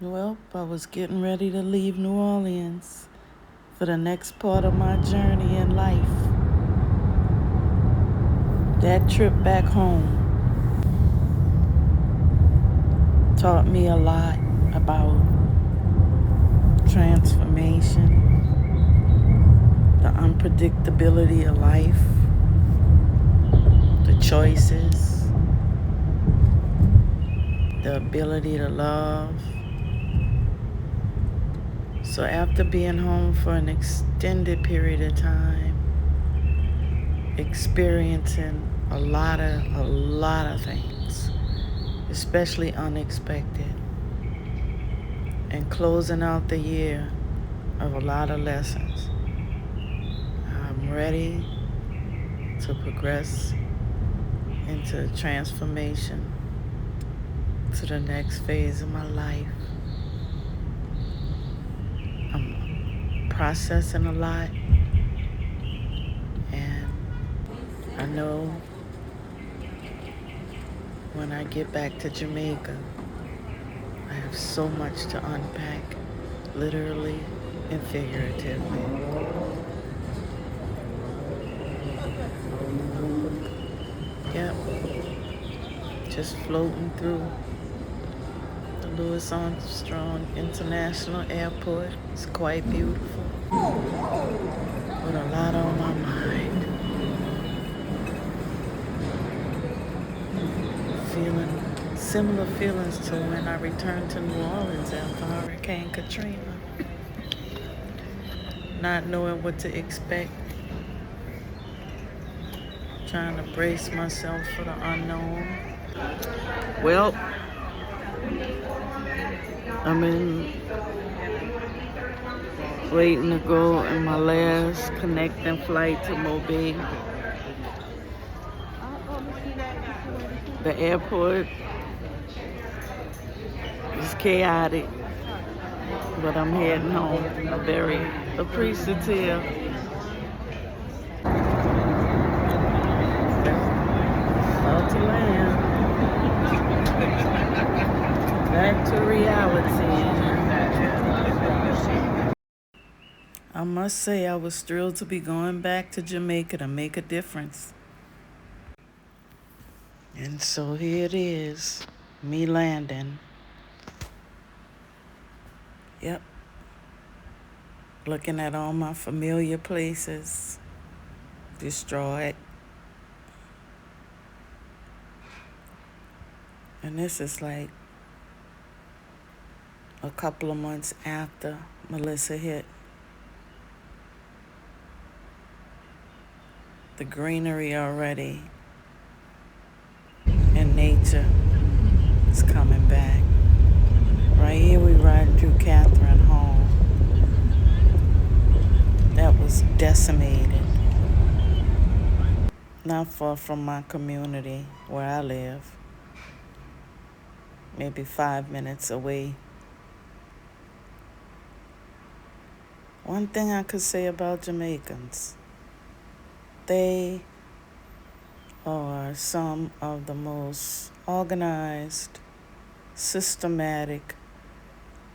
Well, I was getting ready to leave New Orleans for the next part of my journey in life. That trip back home taught me a lot about transformation, the unpredictability of life, the choices, the ability to love. So after being home for an extended period of time, experiencing a lot of things, especially unexpected, and closing out the year of a lot of lessons, I'm ready to progress into transformation to the next phase of my life. I'm processing a lot, and I know when I get back to Jamaica, I have so much to unpack, literally and figuratively. Yep, just floating through the Louis Armstrong International Airport. It's quite beautiful, with a lot on my mind. Feeling similar feelings to when I returned to New Orleans after Hurricane Katrina. Not knowing what to expect, trying to brace myself for the unknown. Well, I'm waiting to go in my last connecting flight to MoBay. The airport is chaotic, but I'm heading home. I'm very appreciative. About to land. Back to reality. I must say I was thrilled to be going back to Jamaica to make a difference. And so here it is, me landing. Yep. Looking at all my familiar places, destroyed. And this is like a couple of months after Melissa hit. The greenery already in nature is coming back. Right here we riding through Catherine Hall. That was decimated. Not far from my community where I live. Maybe 5 minutes away. One thing I could say about Jamaicans, they are some of the most organized, systematic,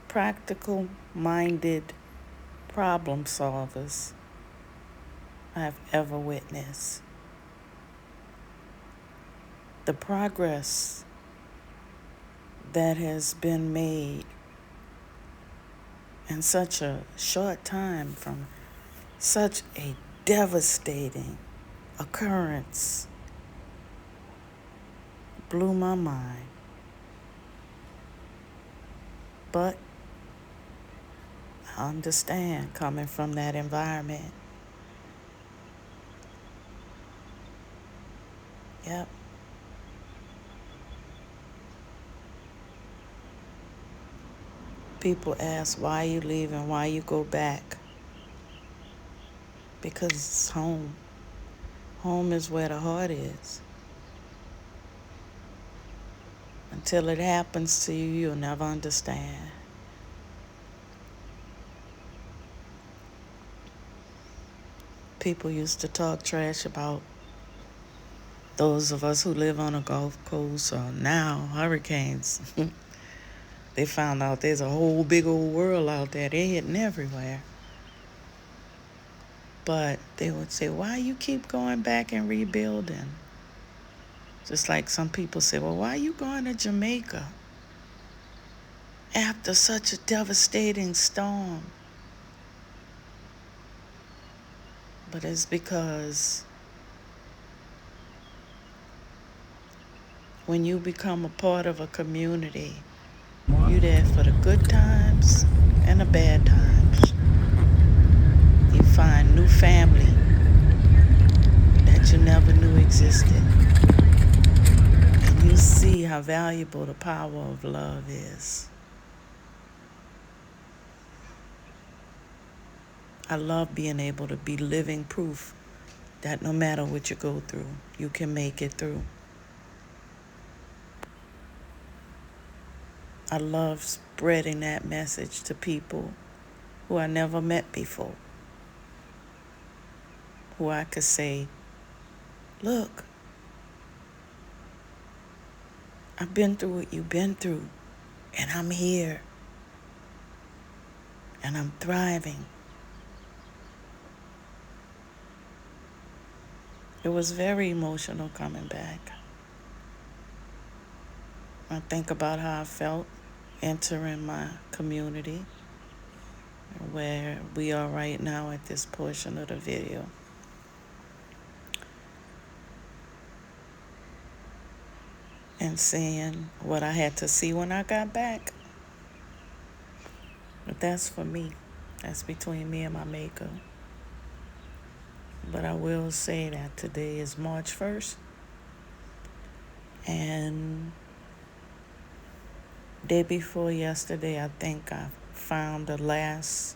practical-minded problem solvers I've ever witnessed. The progress that has been made in such a short time from such a devastating occurrence blew my mind. But I understand coming from that environment. Yep. People ask why you leave and why you go back. Because it's home. Home is where the heart is. Until it happens to you, you'll never understand. People used to talk trash about those of us who live on the Gulf Coast, or now hurricanes. They found out there's a whole big old world out there. They're hitting everywhere. But they would say, why you keep going back and rebuilding? Just like some people say, well, why are you going to Jamaica after such a devastating storm? But it's because when you become a part of a community, you're there for the good times and the bad times. You find new family that you never knew existed. And you see how valuable the power of love is. I love being able to be living proof that no matter what you go through, you can make it through. I love spreading that message to people who I never met before, who I could say, look, I've been through what you've been through, and I'm here, and I'm thriving. It was very emotional coming back. I think about how I felt entering my community, where we are right now at this portion of the video. And seeing what I had to see when I got back. But that's for me. That's between me and my maker. But I will say that today is March 1st. And day before yesterday, I think I found the last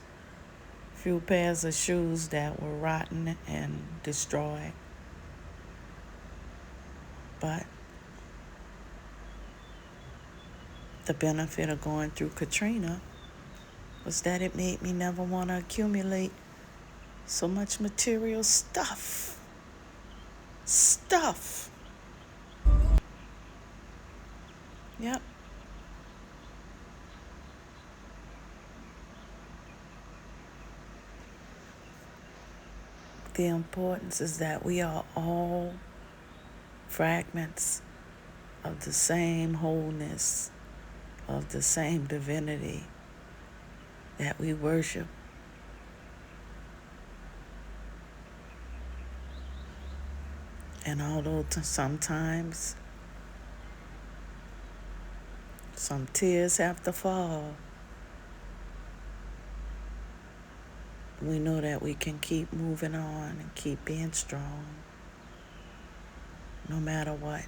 few pairs of shoes that were rotten and destroyed. But the benefit of going through Katrina was that it made me never want to accumulate so much material stuff. Yep. The importance is that we are all fragments of the same wholeness, of the same divinity that we worship. And although sometimes some tears have to fall, we know that we can keep moving on and keep being strong, no matter what.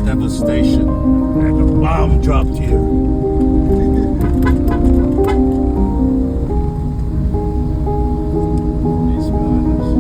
Devastation. And a bomb dropped here. These guys.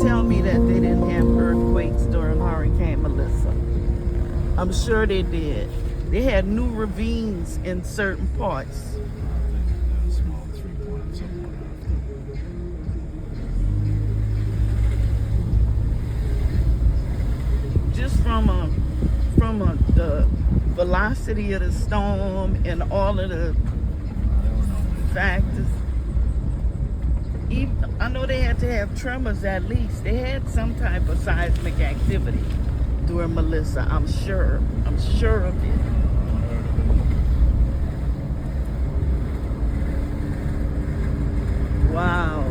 tell me that they didn't have earthquakes during Hurricane Melissa. I'm sure they did. They had new ravines in certain parts. I think a small 3 point something. Just from the velocity of the storm and all of the factors. Even, I know they had to have tremors at least. They had some type of seismic activity during Melissa. I'm sure. I'm sure of it. Wow.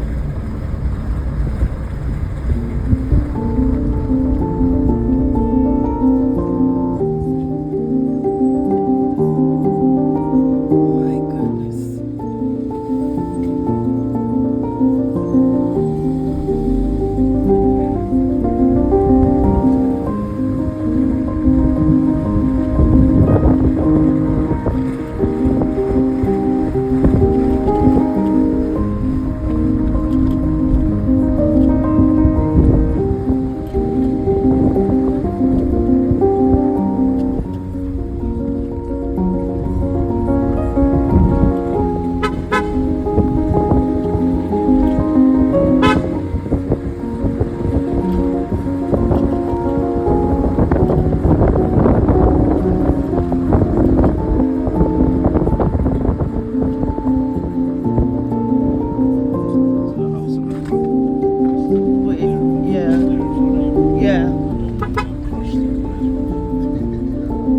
My goodness. Yeah. Yeah.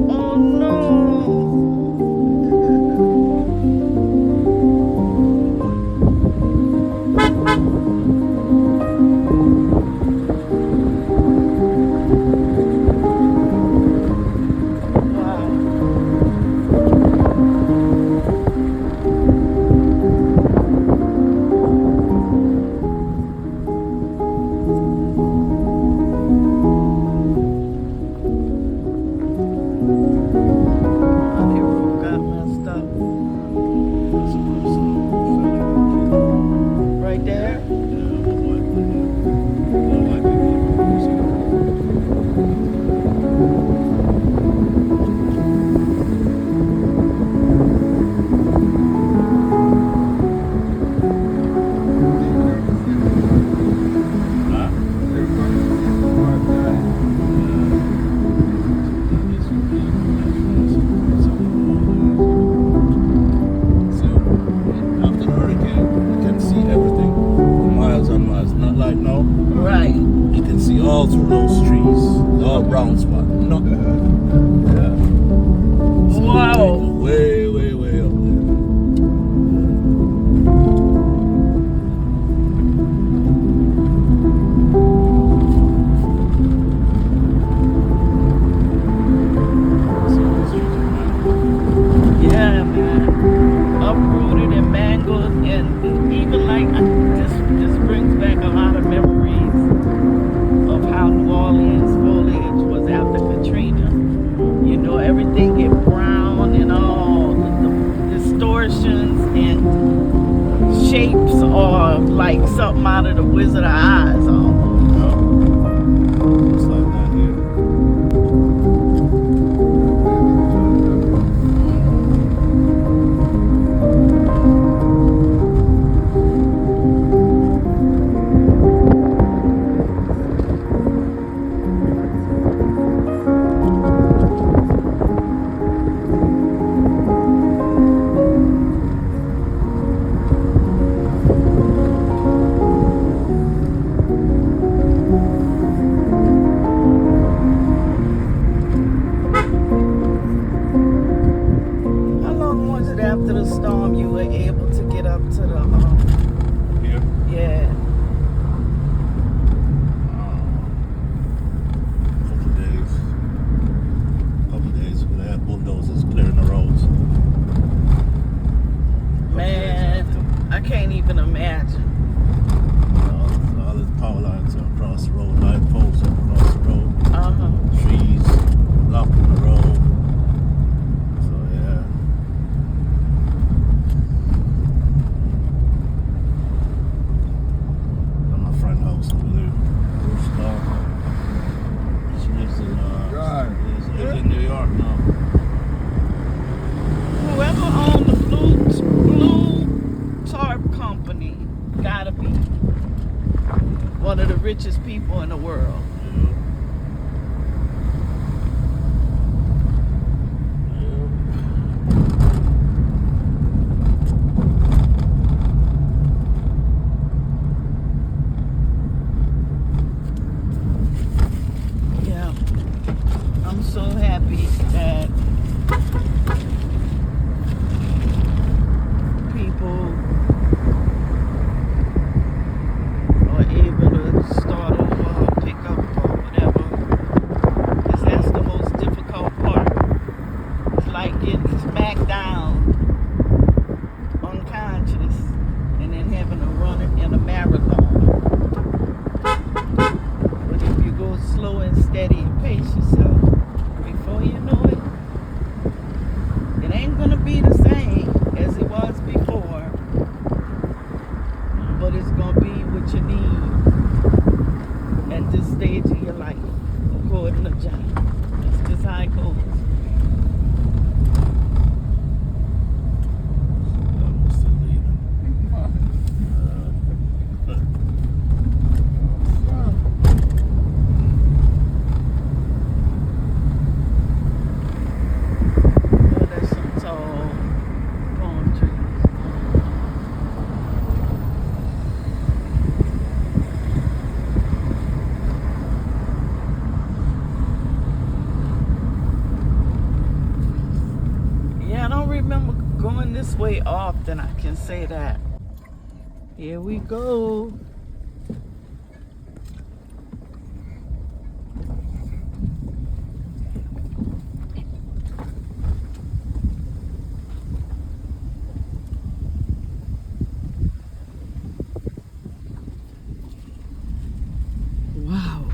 Oh no. Wow. Oh, their roof got messed up. Right there? After the hurricane, you can see everything for miles and miles. Not like now. Right. You can see all through those trees, all brown spot. No. Yeah. So Wow. way, way, way up there. Yeah, man. Uprooted and mangled, and even like this brings back a lot of memories of how New Orleans foliage was after Katrina. You know, everything get brown and all the distortions and shapes are like something out of the Wizard of Oz almost. Just like that here. gotta be one of the richest people in the world. Yeah, I'm so happy that people are able to start over or pick up or whatever, because that's the most difficult part. It's like getting smacked down unconscious and then having to run it in a marathon. But if you go slow and steady and pace yourself, before you know it, it ain't gonna be the same as it was before, but it's gonna be what you need at this stage of your life, according to John. That's just how it goes. Oh, there's some tall palm trees. Yeah, I don't remember going this way often, I can say that. Here we go. Wow.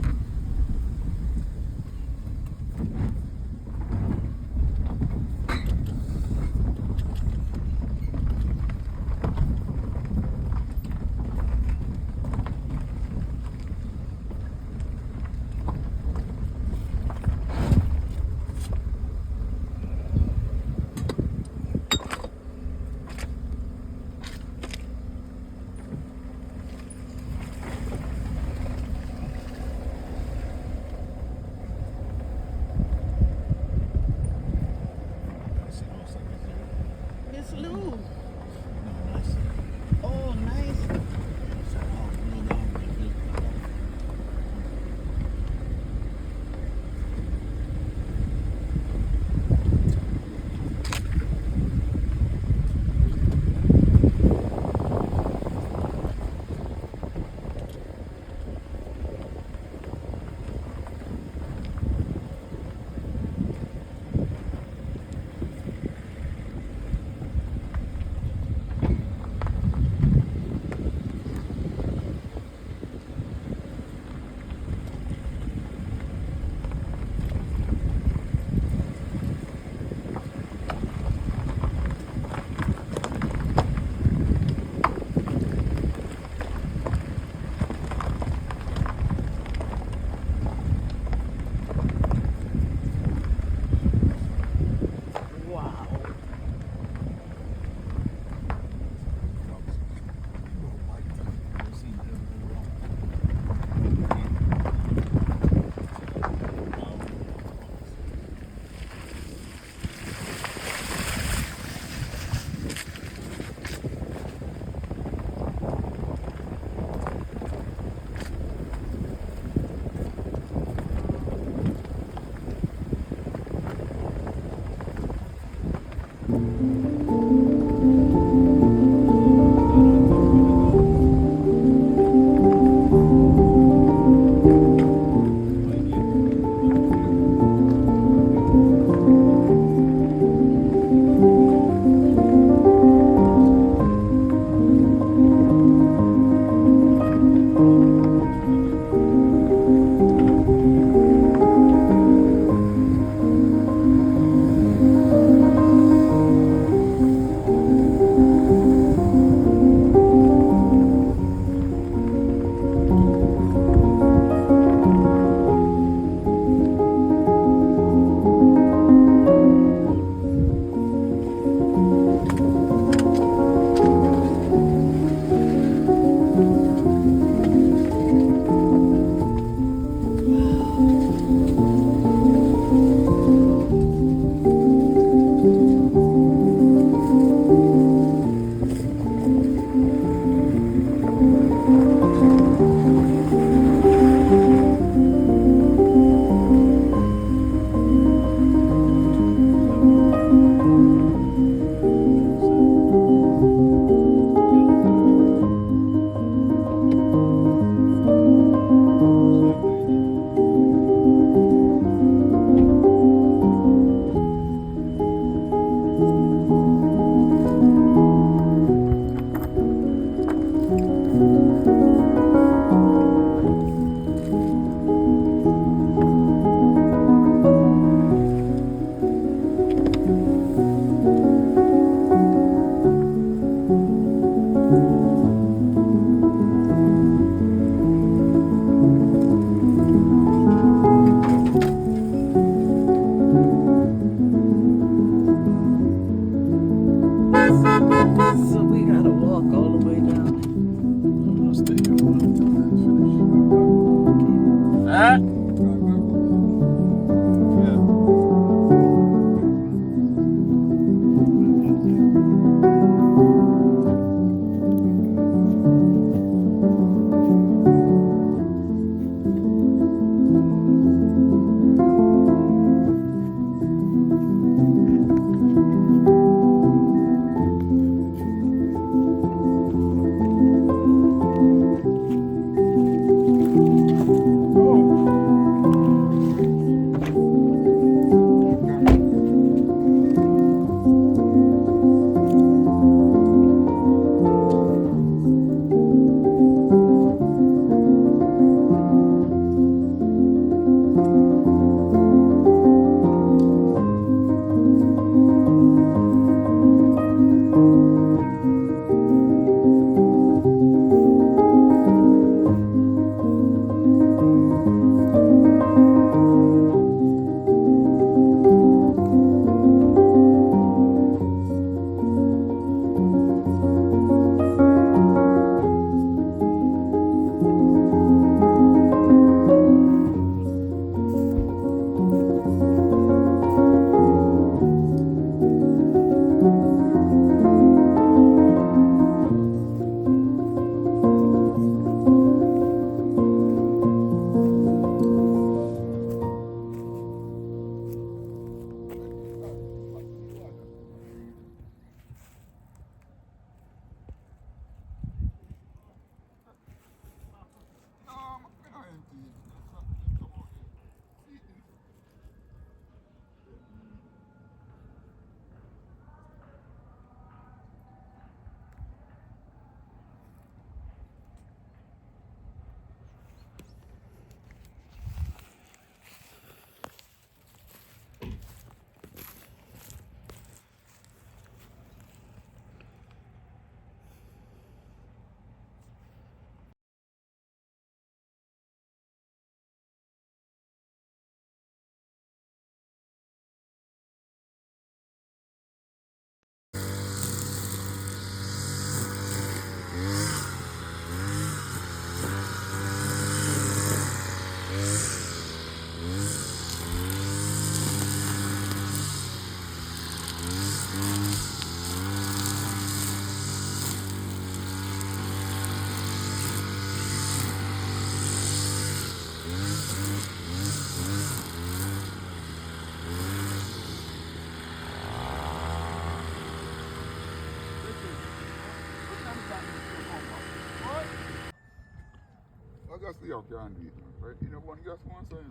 just stay out can't do it. Right? You know, one gas one saying.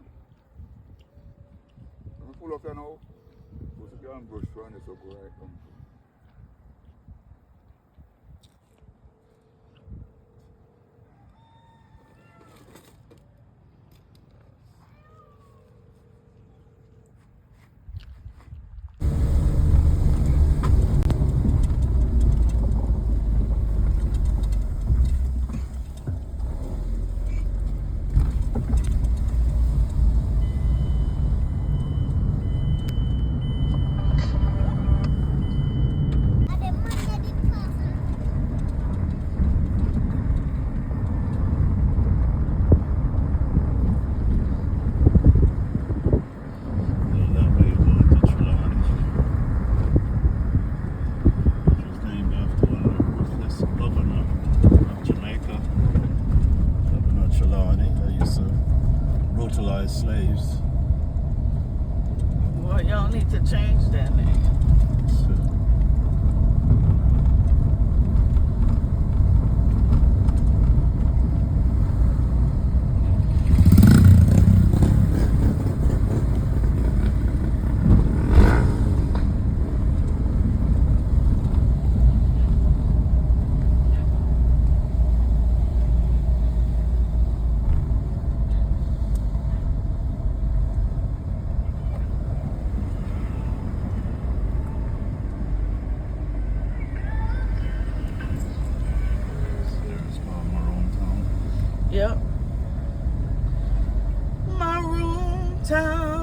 When I pull up here now, because you can brush for and it's go right down. Slaves. Well, y'all need to change that name. Yep. Maroon Town.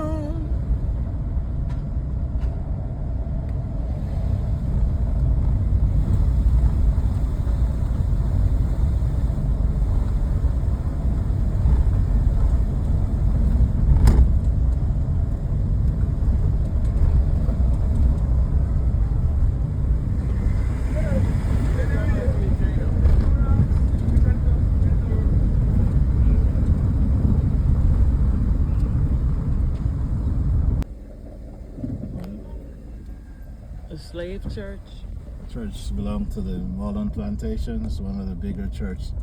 A slave church. Church belonged to the Mullen Plantation. It's one of the bigger churches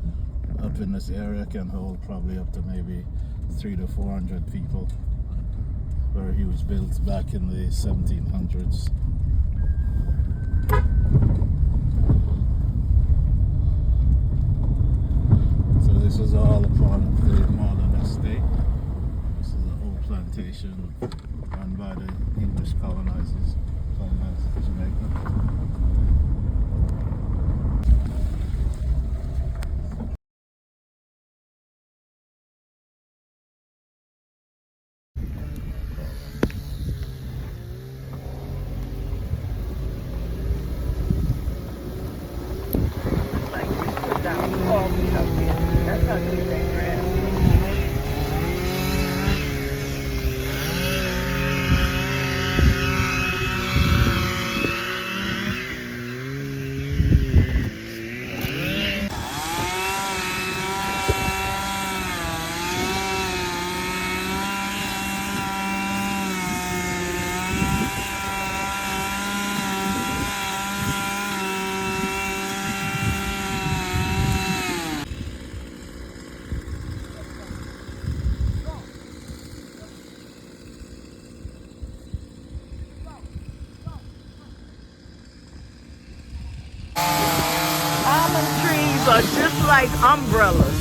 up in this area. Can hold probably up to maybe 300 to 400 people. Where he was built back in the 1700s. So this is all a part of the Mullen estate. This is an old plantation run by the English colonizers. Jamaica. Like you put down coffee up here. That's how you say grass. Almond trees are just like umbrellas.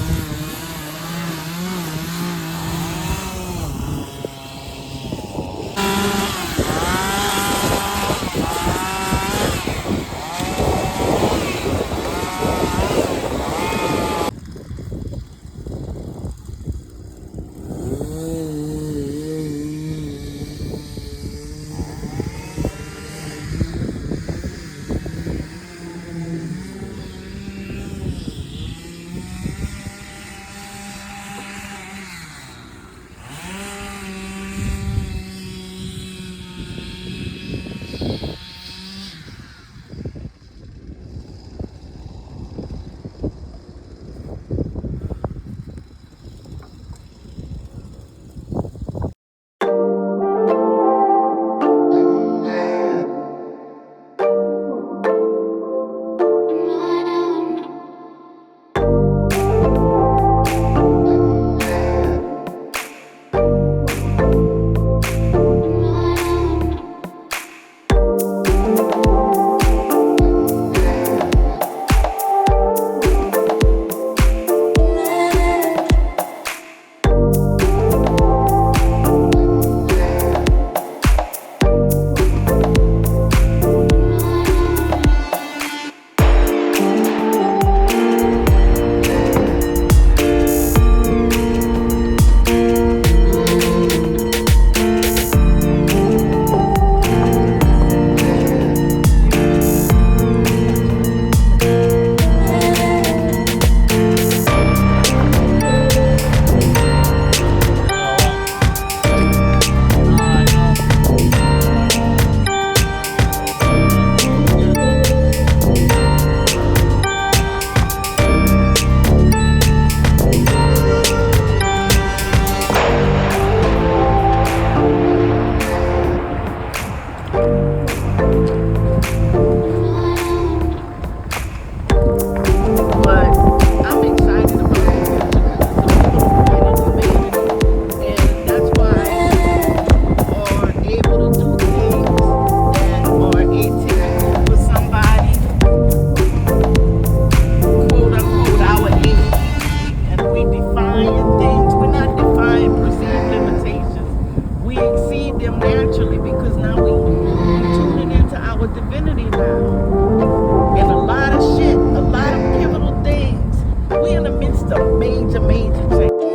Major, major change.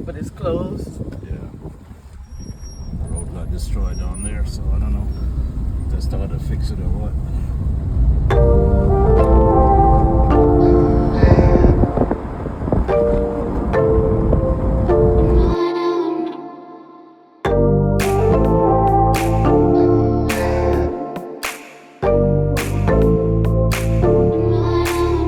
but it's closed. Yeah. The road got destroyed down there, so I don't know. Just thought to fix it or what.